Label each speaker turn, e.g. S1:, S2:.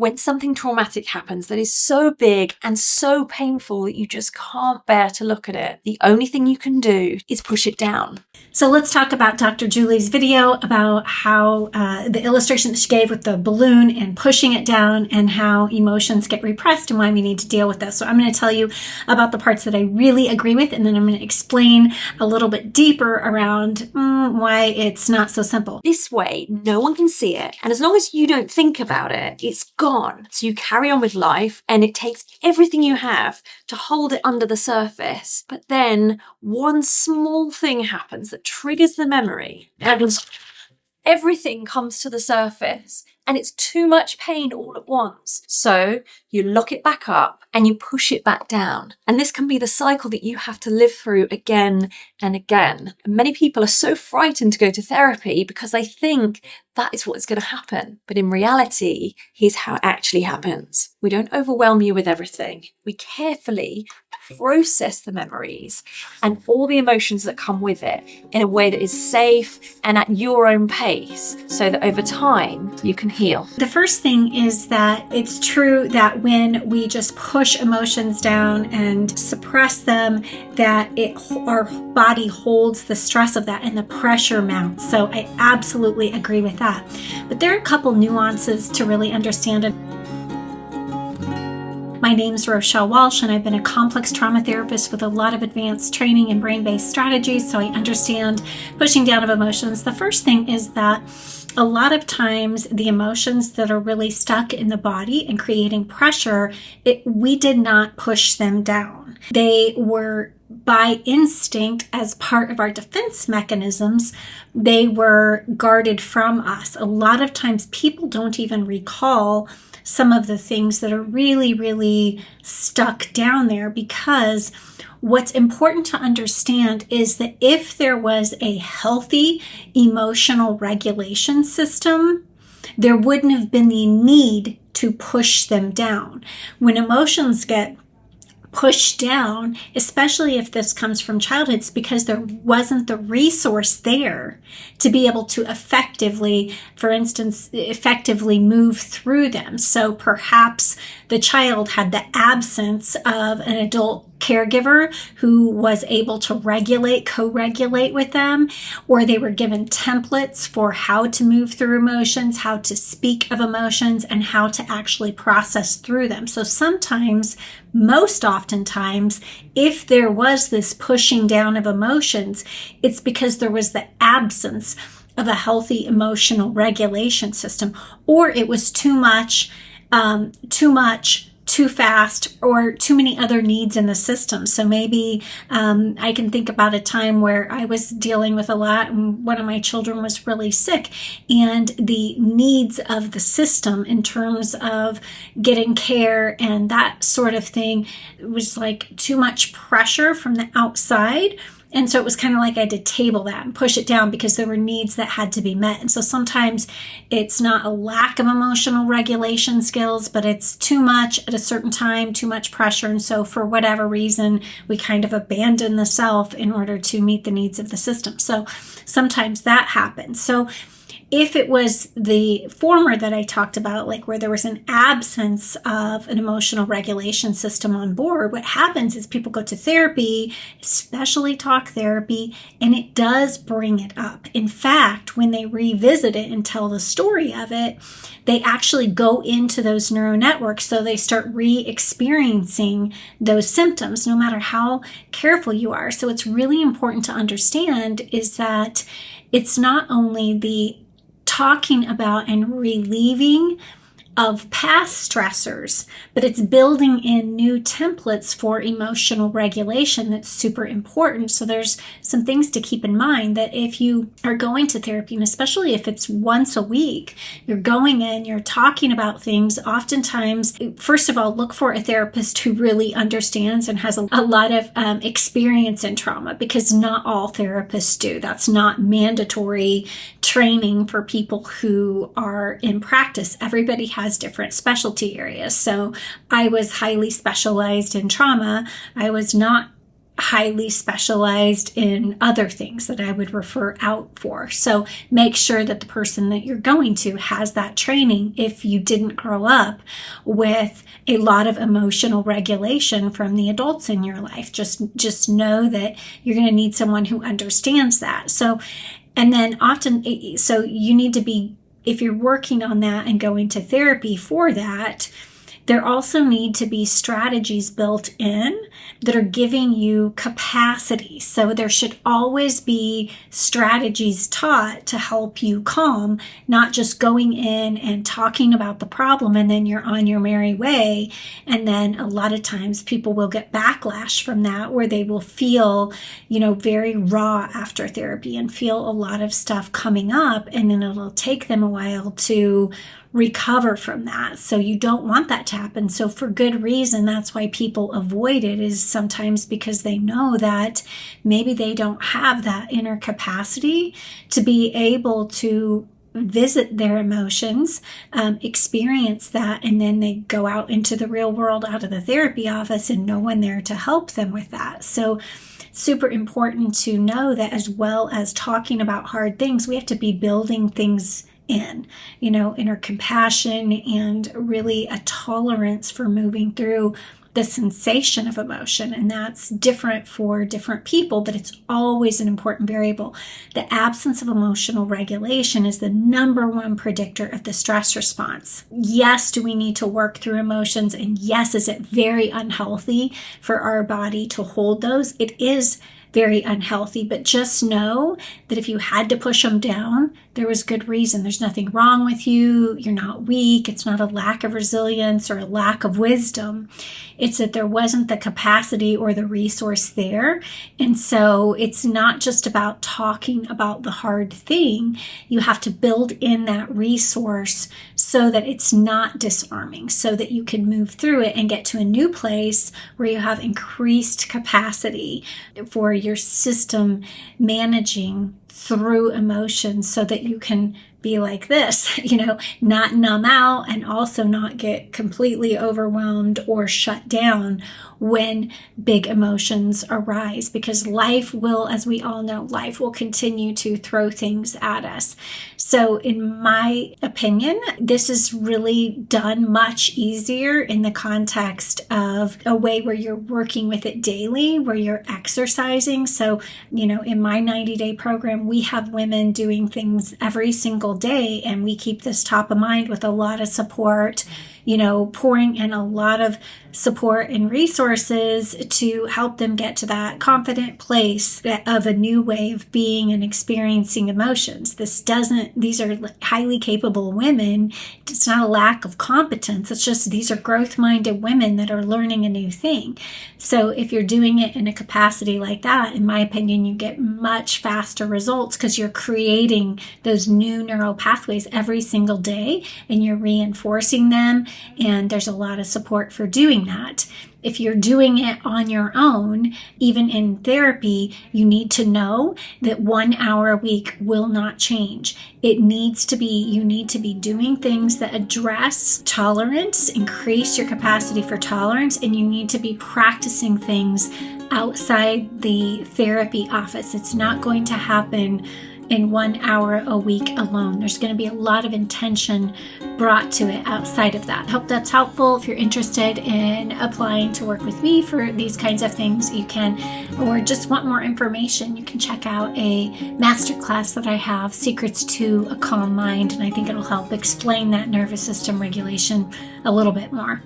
S1: when something traumatic happens that is so big and so painful that you just can't bear to look at it, the only thing you can do is push it down.
S2: So let's talk about Dr. Julie's video about how the illustration that she gave with the balloon and pushing it down and how emotions get repressed and why we need to deal with this. So I'm going to tell you about the parts that I really agree with, and then I'm going to explain a little bit deeper around why it's not so simple.
S1: This way, no one can see it. And as long as you don't think about it, it's gone. So you carry on with life, and it takes everything you have to hold it under the surface. But then one small thing happens that triggers the memory, and everything comes to the surface, and it's too much pain all at once. So you lock it back up and you push it back down. And this can be the cycle that you have to live through again and again. And many people are so frightened to go to therapy because they think that is what is going to happen. But in reality, here's how it actually happens. We don't overwhelm you with everything. We carefully process the memories and all the emotions that come with it in a way that is safe and at your own pace, so that over time you can heal.
S2: The first thing is that it's true that when we just push emotions down and suppress them, that our body holds the stress of that and the pressure mounts. So I absolutely agree with that. But there are a couple nuances to really understand it. My name's Rochelle Walsh, and I've been a complex trauma therapist with a lot of advanced training in brain-based strategies, so I understand pushing down of emotions. The first thing is that a lot of times the emotions that are really stuck in the body and creating pressure, we did not push them down. They were by instinct, as part of our defense mechanisms, they were guarded from us. A lot of times people don't even recall some of the things that are really, really stuck down there, because what's important to understand is that if there was a healthy emotional regulation system, there wouldn't have been the need to push them down. When emotions get pushed down, especially if this comes from childhood, it's because there wasn't the resource there to be able to effectively, for instance, move through them. So perhaps the child had the absence of an adult caregiver who was able to co-regulate with them, or they were given templates for how to move through emotions, how to speak of emotions, and how to actually process through them. So sometimes, most oftentimes, if there was this pushing down of emotions, it's because there was the absence of a healthy emotional regulation system, or it was too much, too fast, or too many other needs in the system. So maybe I can think about a time where I was dealing with a lot, and one of my children was really sick, and the needs of the system in terms of getting care and that sort of thing was like too much pressure from the outside. And so it was kind of like I had to table that and push it down because there were needs that had to be met. And so sometimes it's not a lack of emotional regulation skills, but it's too much at a certain time, too much pressure. And so for whatever reason, we kind of abandon the self in order to meet the needs of the system. So sometimes that happens. So if it was the former that I talked about, like where there was an absence of an emotional regulation system on board, what happens is people go to therapy, especially talk therapy, and it does bring it up. In fact, when they revisit it and tell the story of it, they actually go into those neural networks, so they start re-experiencing those symptoms, no matter how careful you are. So it's really important to understand is that it's not only the talking about and relieving of past stressors, but it's building in new templates for emotional regulation that's super important. So there's some things to keep in mind that if you are going to therapy, and especially if it's once a week, you're going in, you're talking about things, oftentimes, first of all, look for a therapist who really understands and has a lot of experience in trauma, because not all therapists do. That's not mandatory training for people who are in practice. Everybody has different specialty areas. So I was highly specialized in trauma. I was not highly specialized in other things that I would refer out for. So make sure that the person that you're going to has that training if you didn't grow up with a lot of emotional regulation from the adults in your life. Just know that you're going to need someone who understands that. So, and then often, so you need to be, if you're working on that and going to therapy for that, there also need to be strategies built in that are giving you capacity. So there should always be strategies taught to help you calm, not just going in and talking about the problem and then you're on your merry way. And then a lot of times people will get backlash from that, where they will feel, very raw after therapy and feel a lot of stuff coming up. And then it'll take them a while to recover from that. So you don't want that to happen. So for good reason, that's why people avoid it, is sometimes because they know that maybe they don't have that inner capacity to be able to visit their emotions, experience that, and then they go out into the real world, out of the therapy office, and no one there to help them with that. So super important to know that, as well as talking about hard things, we have to be building things in, inner compassion and really a tolerance for moving through the sensation of emotion. And that's different for different people, but it's always an important variable. The absence of emotional regulation is the number one predictor of the stress response. Yes, do we need to work through emotions? And yes, is it very unhealthy for our body to hold those? It is very unhealthy, but just know that if you had to push them down, there was good reason. There's nothing wrong with you. You're not weak. It's not a lack of resilience or a lack of wisdom. It's that there wasn't the capacity or the resource there. And so it's not just about talking about the hard thing. You have to build in that resource so that it's not disarming, so that you can move through it and get to a new place where you have increased capacity for your system managing through emotions, so that you can be like this, not numb out and also not get completely overwhelmed or shut down when big emotions arise, because life will, as we all know, life will continue to throw things at us. So in my opinion, this is really done much easier in the context of a way where you're working with it daily, where you're exercising. So, in my 90-day program, we have women doing things every single day, and we keep this top of mind with a lot of support, pouring in a lot of support and resources to help them get to that confident place of a new way of being and experiencing emotions. These are highly capable women. It's not a lack of competence. It's just, these are growth-minded women that are learning a new thing. So if you're doing it in a capacity like that, in my opinion, you get much faster results, because you're creating those new neural pathways every single day and you're reinforcing them. And there's a lot of support for doing that. If you're doing it on your own, even in therapy, you need to know that 1 hour a week will not change. You need to be doing things that address tolerance, increase your capacity for tolerance, and you need to be practicing things outside the therapy office. It's not going to happen in 1 hour a week alone. There's going to be a lot of intention brought to it outside of that. Hope that's helpful. If you're interested in applying to work with me for these kinds of things, you can, or just want more information, you can check out a masterclass that I have, Secrets to a Calm Mind, and I think it'll help explain that nervous system regulation a little bit more.